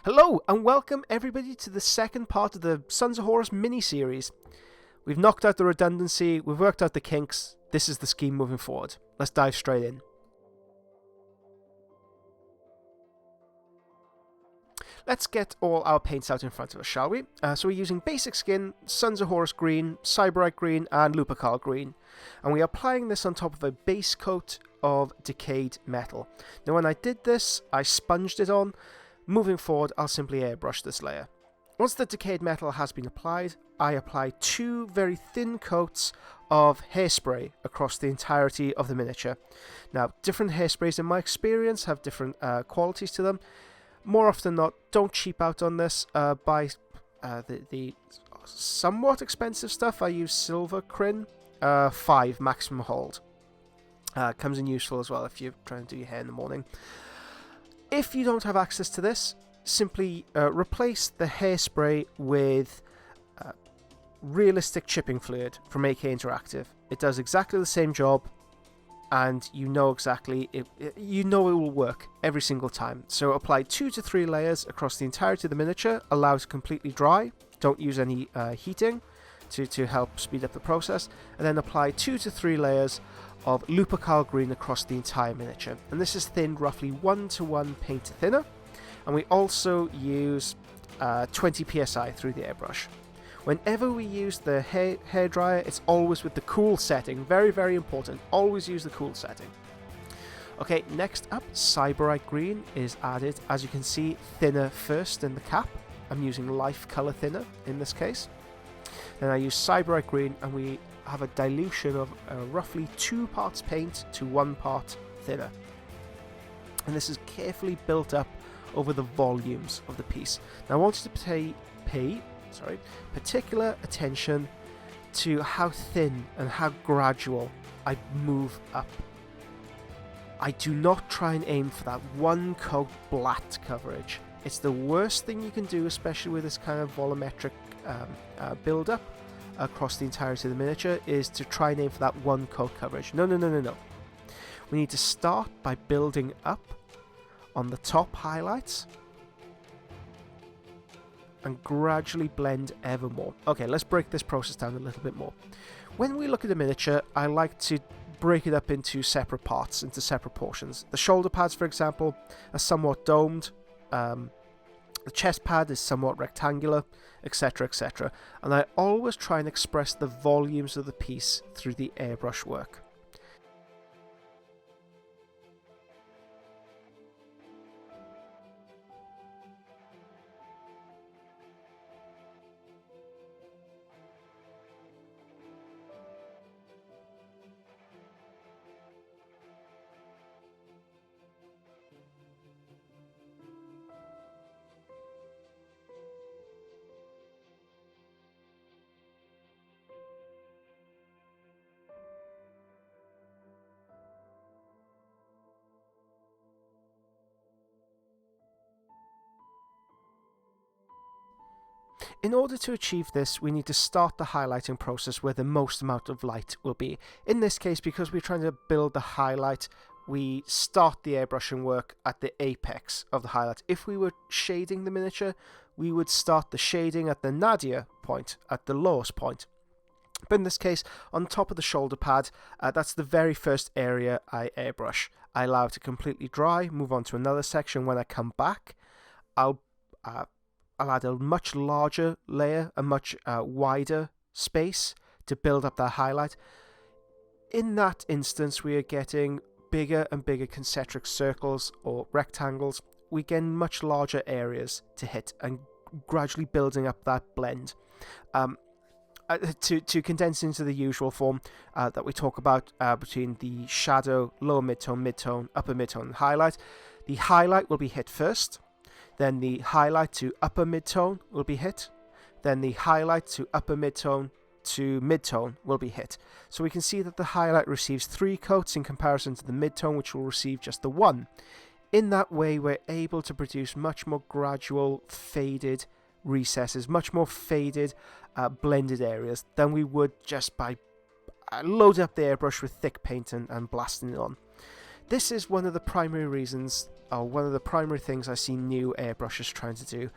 Hello and welcome everybody to the second part of the Sons of Horus mini-series. We've knocked out the redundancy, we've worked out the kinks, this is the scheme moving forward. Let's dive straight in. Let's get all our paints out in front of us, shall we? So we're using basic skin, Sons of Horus green, Cyberite green and Lupercal green. And we are applying this on top of a base coat of decayed metal. Now when I did this, I sponged it on. Moving forward, I'll simply airbrush this layer. Once the decayed metal has been applied, I apply two very thin coats of hairspray across the entirety of the miniature. Now, different hairsprays in my experience have different qualities to them. More often than not, don't cheap out on this. Buy the somewhat expensive stuff. I use Silver Crin, 5 maximum hold. Comes in useful as well if you're trying to do your hair in the morning. If you don't have access to this, simply replace the hairspray with realistic chipping fluid from AK Interactive. It does exactly the same job, and you know exactly it will work every single time. So apply 2 to 3 layers across the entirety of the miniature. Allow it to completely dry. Don't use any heating to help speed up the process, and then apply 2 to 3 layers of Lupercal green across the entire miniature, and this is thinned roughly 1:1 paint thinner, and we also use 20 psi through the airbrush. Whenever we use the hairdryer, it's always with the cool setting. Very, very important. Always use the cool setting. Okay, next up, Cyberite green is added. As you can see, thinner first in the cap. I'm using life color thinner in this case. Then I use Cyberite green, and we have a dilution of roughly 2 parts paint to 1 part thinner. And this is carefully built up over the volumes of the piece. Now I want you to pay particular attention to how thin and how gradual I move up. I do not try and aim for that one coat blat coverage. It's the worst thing you can do, especially with this kind of volumetric build up across the entirety of the miniature, is to try and aim for that one coat coverage. No. We need to start by building up on the top highlights and gradually blend ever more. Okay, let's break this process down a little bit more. When we look at a miniature, I like to break it up into separate parts, into separate portions. The shoulder pads, for example, are somewhat domed. The chest pad is somewhat rectangular, etc, etc. And I always try and express the volumes of the piece through the airbrush work. In order to achieve this, we need to start the highlighting process where the most amount of light will be. In this case, because we're trying to build the highlight, we start the airbrushing work at the apex of the highlight. If we were shading the miniature, we would start the shading at the nadir point, at the lowest point. But in this case, on top of the shoulder pad, that's the very first area I airbrush. I allow it to completely dry, move on to another section. When I come back, I'll add a much larger layer, a much wider space to build up that highlight. In that instance, we are getting bigger and bigger concentric circles or rectangles. We get much larger areas to hit and gradually building up that blend. To condense into the usual form that we talk about between the shadow, lower midtone, upper midtone, and highlight. The highlight will be hit first. Then the highlight to upper midtone will be hit. Then the highlight to upper midtone to midtone will be hit. So we can see that the highlight receives 3 coats in comparison to the midtone, which will receive just the 1. In that way, we're able to produce much more gradual faded recesses, much more faded blended areas than we would just by loading up the airbrush with thick paint and blasting it on. This is one of the primary reasons, or one of the primary things I see new airbrushers trying to do,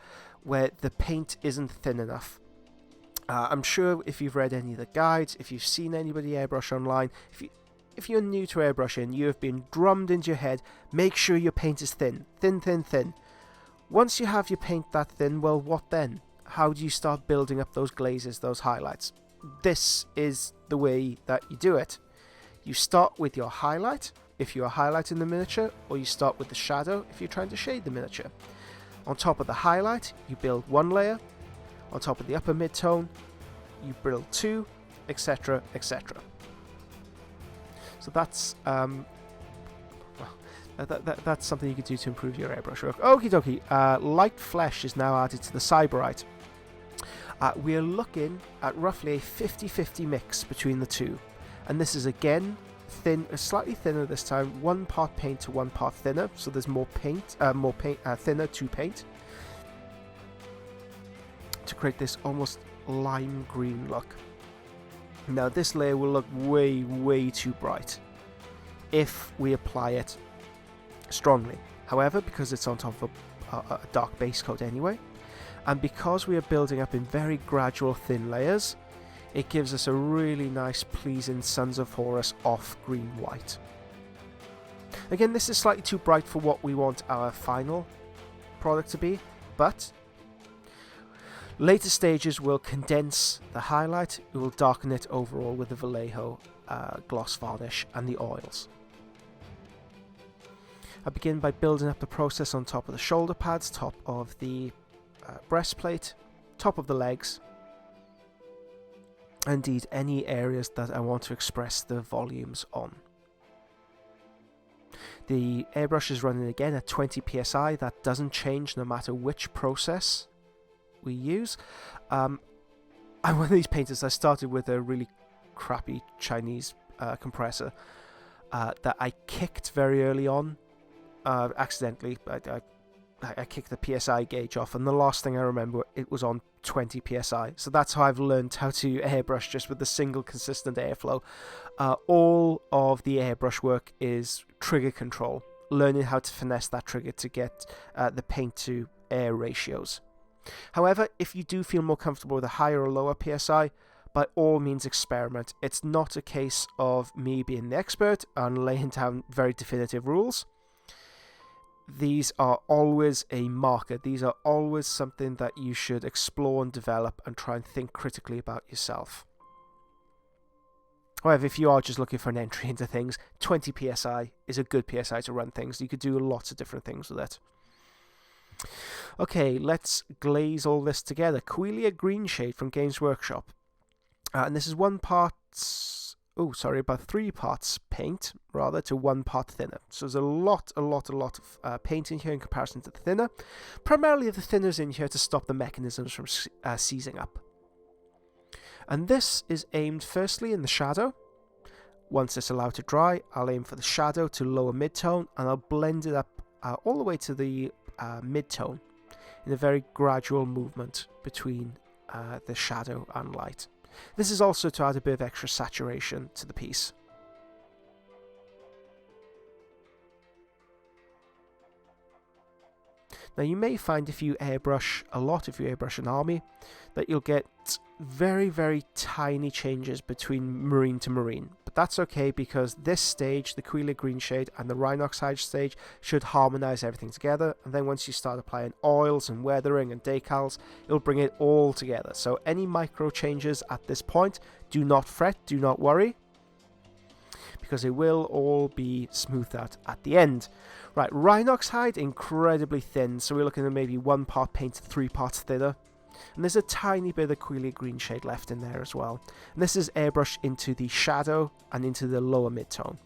where the paint isn't thin enough. I'm sure if you've read any of the guides, if you've seen anybody airbrush online, if you're new to airbrushing, you have been drummed into your head, make sure your paint is thin. Thin, thin, thin. Once you have your paint that thin, well, what then? How do you start building up those glazes, those highlights? This is the way that you do it. You start with your highlight, if you are highlighting the miniature, or you start with the shadow if you're trying to shade the miniature. On top of the highlight, you build one layer. On top of the upper mid-tone, you build two, etc., etc. So that's that's something you could do to improve your airbrush work. Okie dokie. Light flesh is now added to the Cyberite. We are looking at roughly a 50-50 mix between the two, and this is again thin, slightly thinner this time. 1 part paint to 1 part thinner, so there's more paint, thinner to paint, to create this almost lime green look. Now this layer will look way too bright if we apply it strongly. However, because it's on top of a dark base coat anyway, and because we are building up in very gradual thin layers, it gives us a really nice pleasing Sons of Horus off green white. Again, this is slightly too bright for what we want our final product to be, but later stages will condense the highlight, it will darken it overall with the Vallejo gloss varnish and the oils. I begin by building up the process on top of the shoulder pads, top of the breastplate, top of the legs, indeed any areas that I want to express the volumes on. The airbrush is running again at 20 psi. That doesn't change no matter which process we use. I'm one of these painters. I started with a really crappy Chinese compressor that I kicked very early on, accidentally. I kicked the PSI gauge off, and the last thing I remember, it was on 20 psi. So that's how I've learned how to airbrush, just with a single consistent airflow. All of the airbrush work is trigger control, learning how to finesse that trigger to get the paint to air ratios. However, if you do feel more comfortable with a higher or lower PSI, by all means experiment. It's not a case of me being the expert and laying down very definitive rules. These are always a marker. These are always something that you should explore and develop and try and think critically about yourself. However, if you are just looking for an entry into things, 20 psi is a good psi to run things. You could do lots of different things with it. Okay, let's glaze all this together. Quelia Green Shade from Games Workshop. And this is about 3 parts paint, rather, to 1 part thinner. So there's a lot of paint in here in comparison to the thinner. Primarily the thinner's in here to stop the mechanisms from seizing up. And this is aimed firstly in the shadow. Once it's allowed to dry, I'll aim for the shadow to lower mid-tone, and I'll blend it up all the way to the mid-tone in a very gradual movement between the shadow and light. This is also to add a bit of extra saturation to the piece. Now you may find if you airbrush an army, that you'll get very tiny changes between marine to marine. But that's okay, because this stage, the Quelia Green Shade and the Rhinoxide stage, should harmonize everything together. And then once you start applying oils and weathering and decals, it'll bring it all together. So any micro changes at this point, do not fret, do not worry, because it will all be smoothed out at the end. Right, Rhinoxide, incredibly thin, so we're looking at maybe 1 part paint, 3 parts thinner. And there's a tiny bit of Quelia Green Shade left in there as well. And this is airbrushed into the shadow and into the lower mid-tone.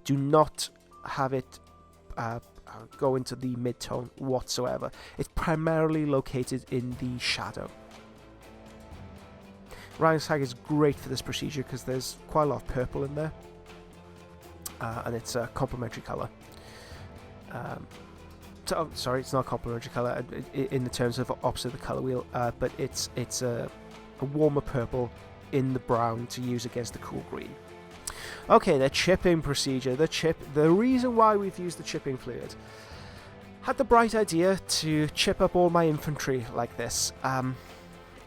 Do not have it go into the mid-tone whatsoever. It's primarily located in the shadow. Rhinoxide is great for this procedure because there's quite a lot of purple in there. And it's a complementary colour. Sorry, it's not complementary colour in the terms of opposite the colour wheel, but it's a warmer purple in the brown to use against the cool green. Okay, the chipping procedure. The reason why we've used the chipping fluid. Had the bright idea to chip up all my infantry like this.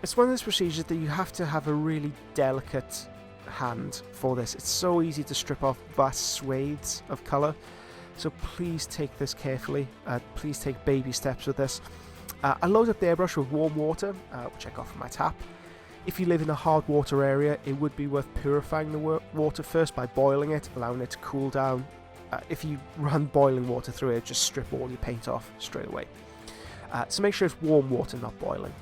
It's one of those procedures that you have to have a really delicate hand for this. It's so easy to strip off vast swathes of colour. So please take this carefully. Please take baby steps with this. I load up the airbrush with warm water, which I got from my tap. If you live in a hard water area, it would be worth purifying the water first by boiling it, allowing it to cool down. If you run boiling water through it, just strip all your paint off straight away. So make sure it's warm water, not boiling.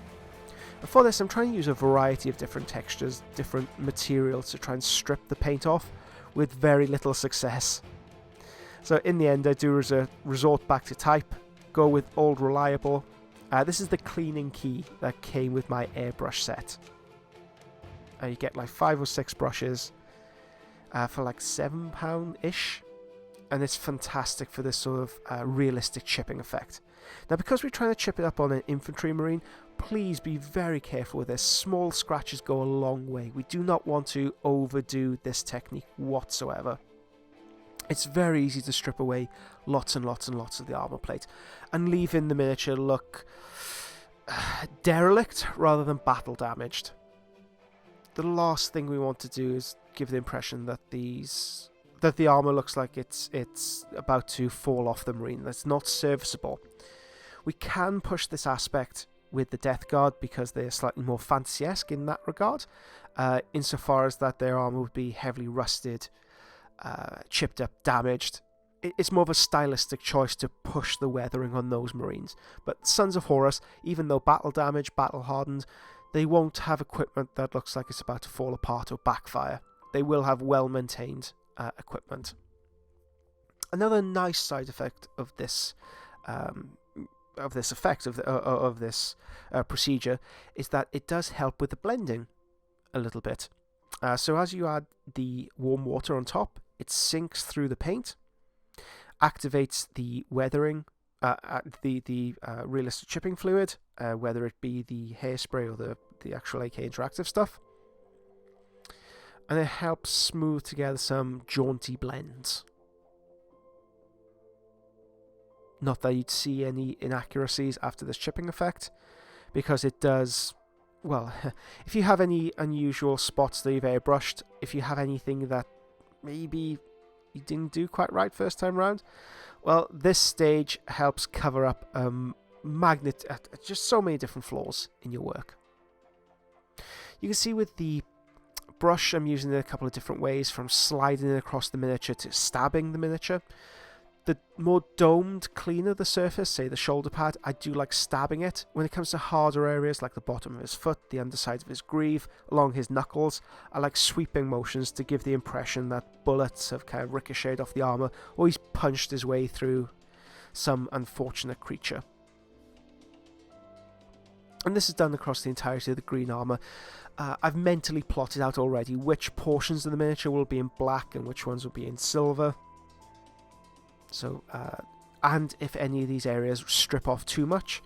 And for this, I'm trying to use a variety of different textures, different materials to try and strip the paint off with very little success. So in the end, I do resort back to type, go with Old Reliable. This is the cleaning key that came with my airbrush set. You get like 5 or 6 brushes for like £7-ish. And it's fantastic for this sort of realistic chipping effect. Now, because we're trying to chip it up on an infantry marine, please be very careful with this. Small scratches go a long way. We do not want to overdo this technique whatsoever. It's very easy to strip away lots and lots and lots of the armor plate and leaving the miniature look derelict rather than battle damaged. The last thing we want to do is give the impression that the armor looks like it's about to fall off the marine. That's not serviceable. We can push this aspect with the Death Guard because they're slightly more fantasy-esque in that regard, insofar as that their armor would be heavily rusted, chipped up, damaged. It's more of a stylistic choice to push the weathering on those marines. But Sons of Horus, even though battle damaged, battle hardened, they won't have equipment that looks like it's about to fall apart or backfire. They will have well-maintained equipment. Another nice side effect of this procedure is that it does help with the blending a little bit. So as you add the warm water on top, it sinks through the paint, activates the weathering, the realistic chipping fluid, whether it be the hairspray or the actual AK interactive stuff, and it helps smooth together some jaunty blends. Not that you'd see any inaccuracies after this chipping effect, because it does, well, if you have any unusual spots that you've airbrushed, if you have anything that maybe you didn't do quite right first time round, well, this stage helps cover up just so many different flaws in your work. You can see with the brush, I'm using it a couple of different ways, from sliding it across the miniature to stabbing the miniature. The more domed, cleaner the surface, say the shoulder pad, I do like stabbing it. When it comes to harder areas like the bottom of his foot, the underside of his greave, along his knuckles, I like sweeping motions to give the impression that bullets have kind of ricocheted off the armor, or he's punched his way through some unfortunate creature. And this is done across the entirety of the green armor. I've mentally plotted out already which portions of the miniature will be in black and which ones will be in silver. So, and if any of these areas strip off too much,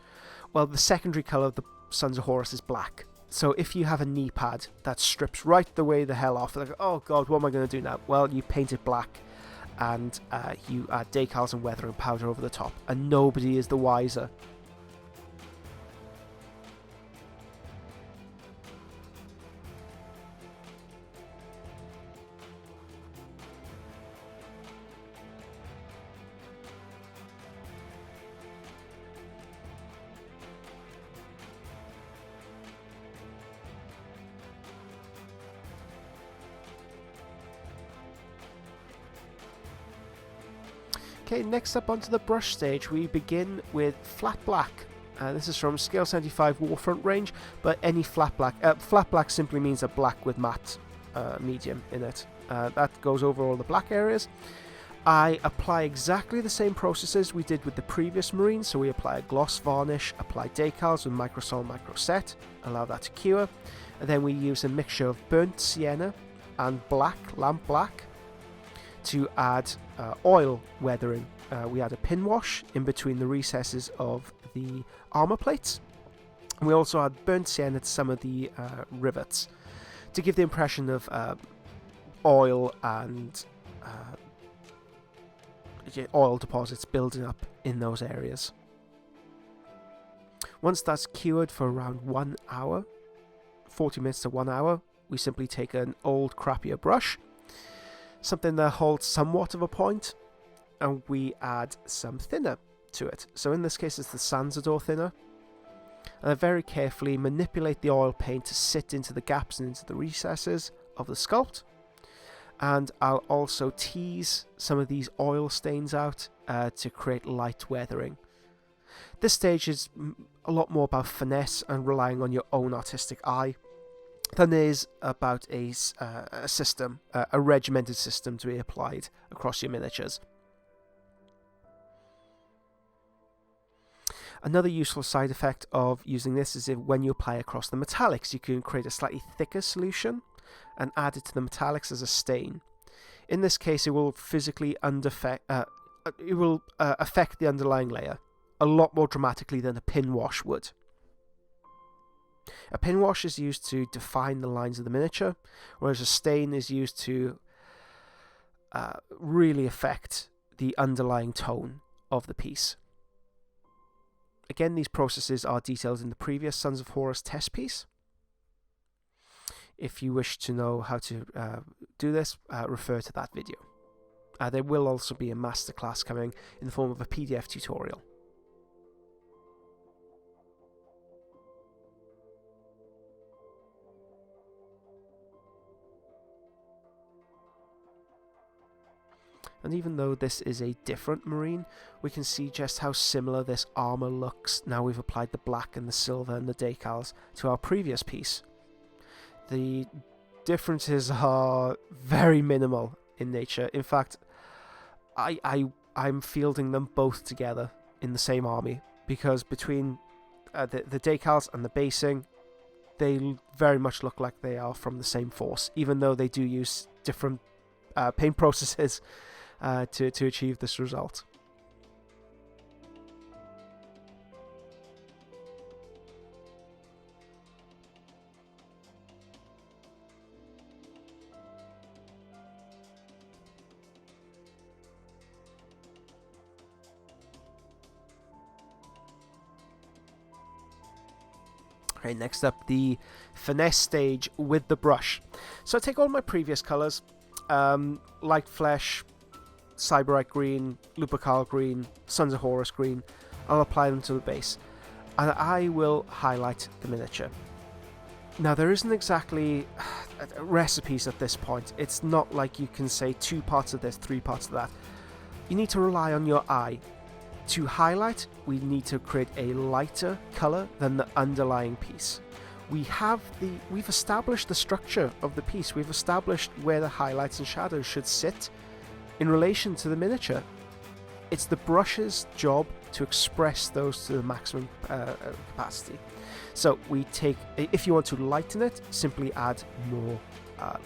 well, the secondary colour of the Sons of Horus is black. So if you have a knee pad that strips right the way the hell off, like, oh god, what am I going to do now? Well, you paint it black, and you add decals and weathering powder over the top, and nobody is the wiser. Okay, next up onto the brush stage, we begin with flat black. This is from Scale 75 Warfront range, but any flat black. Flat black simply means a black with matte medium in it. That goes over all the black areas. I apply exactly the same processes we did with the previous marine, so we apply a gloss varnish, apply decals with Microsol Microset, allow that to cure, and then we use a mixture of burnt sienna and black, lamp black, to add oil weathering. We add a pin wash in between the recesses of the armor plates, and we also add burnt sienna to some of the rivets to give the impression of oil and oil deposits building up in those areas. Once that's cured for around 1 hour, 40 minutes to 1 hour, we simply take an old crappier brush, something that holds somewhat of a point, and we add some thinner to it. So in this case it's the Sansador thinner, and I very carefully manipulate the oil paint to sit into the gaps and into the recesses of the sculpt. And I'll also tease some of these oil stains out to create light weathering. This stage is a lot more about finesse and relying on your own artistic eye than it is about a system, a regimented system to be applied across your miniatures. Another useful side effect of using this is if when you apply across the metallics, you can create a slightly thicker solution and add it to the metallics as a stain. In this case, it will physically affect the underlying layer a lot more dramatically than a pin wash would. A pin wash is used to define the lines of the miniature, whereas a stain is used to really affect the underlying tone of the piece. Again, these processes are detailed in the previous Sons of Horus test piece. If you wish to know how to do this, refer to that video. There will also be a masterclass coming in the form of a PDF tutorial. And even though this is a different marine, we can see just how similar this armour looks now we've applied the black and the silver and the decals to our previous piece. The differences are very minimal in nature. In fact, I'm fielding them both together in the same army, because between the decals and the basing, they very much look like they are from the same force, even though they do use different paint processes to achieve this result. Okay, next up, the finesse stage with the brush. So I take all my previous colours, light flesh, Cyberite green, Lupercal green, Sons of Horus green. I'll apply them to the base, and I will highlight the miniature. Now, there isn't exactly recipes at this point. It's not like you can say 2 parts of this, 3 parts of that. You need to rely on your eye. To highlight, we need to create a lighter colour than the underlying piece. We've established the structure of the piece. We've established where the highlights and shadows should sit in relation to the miniature. It's the brush's job to express those to the maximum capacity. So we take, if you want to lighten it, simply add more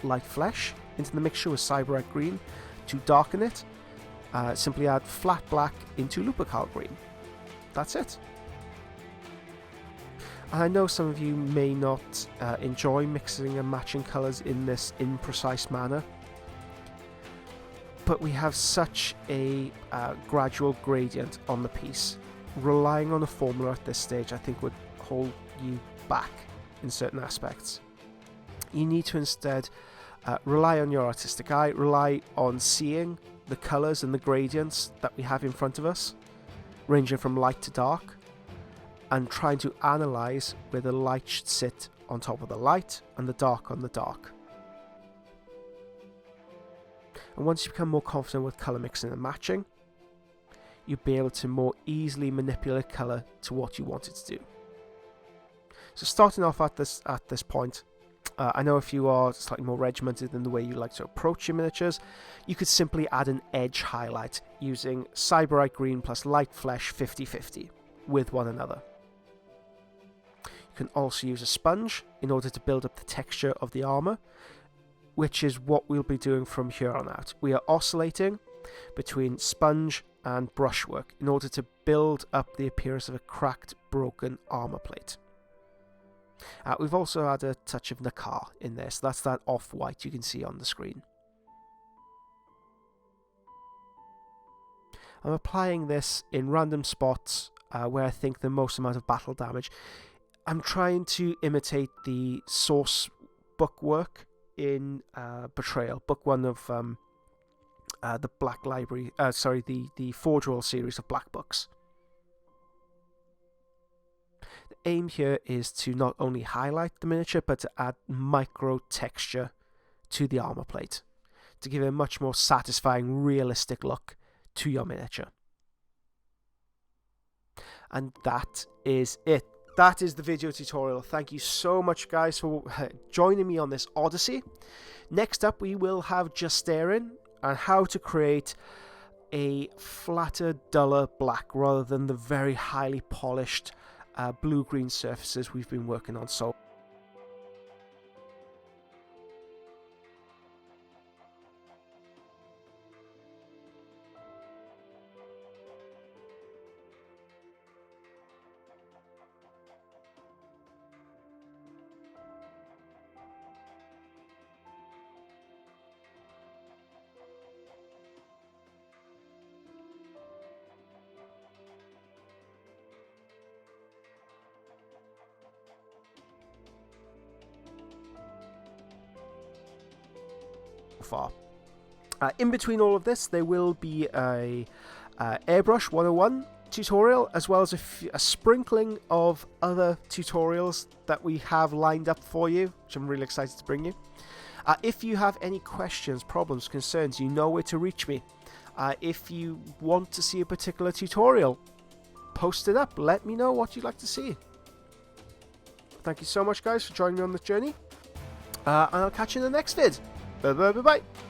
light flesh into the mixture with Cyberite green. To darken it, simply add flat black into Lupercal green. That's it. And I know some of you may not enjoy mixing and matching colours in this imprecise manner, but we have such a gradual gradient on the piece. Relying on a formula at this stage, I think, would hold you back in certain aspects. You need to instead rely on your artistic eye, rely on seeing the colours and the gradients that we have in front of us, ranging from light to dark, and trying to analyse where the light should sit on top of the light and the dark on the dark. And once you become more confident with colour mixing and matching, you'll be able to more easily manipulate colour to what you want it to do. So starting off at this point, I know if you are slightly more regimented in the way you like to approach your miniatures, you could simply add an edge highlight using Cyberite green plus light flesh 50-50 with one another. You can also use a sponge in order to build up the texture of the armour, which is what we'll be doing from here on out. We are oscillating between sponge and brushwork in order to build up the appearance of a cracked, broken armour plate. We've also had a touch of Nakar in there, so that's that off-white you can see on the screen. I'm applying this in random spots where I think the most amount of battle damage. I'm trying to imitate the source book work in Betrayal, book 1 of the Black Library, the Forge World series of Black Books. The aim here is to not only highlight the miniature, but to add micro texture to the armor plate, to give it a much more satisfying, realistic look to your miniature. And that is it. That is the video tutorial. Thank you so much, guys, for joining me on this odyssey. Next up, we will have Justarin and how to create a flatter, duller black rather than the very highly polished blue-green surfaces we've been working on so far. In between all of this, there will be a Airbrush 101 tutorial, as well as a sprinkling of other tutorials that we have lined up for you, which I'm really excited to bring you. If you have any questions, problems, concerns, you know where to reach me. If you want to see a particular tutorial, post it up. Let me know what you'd like to see. Thank you so much, guys, for joining me on this journey. And I'll catch you in the next vid. Bye bye bye bye.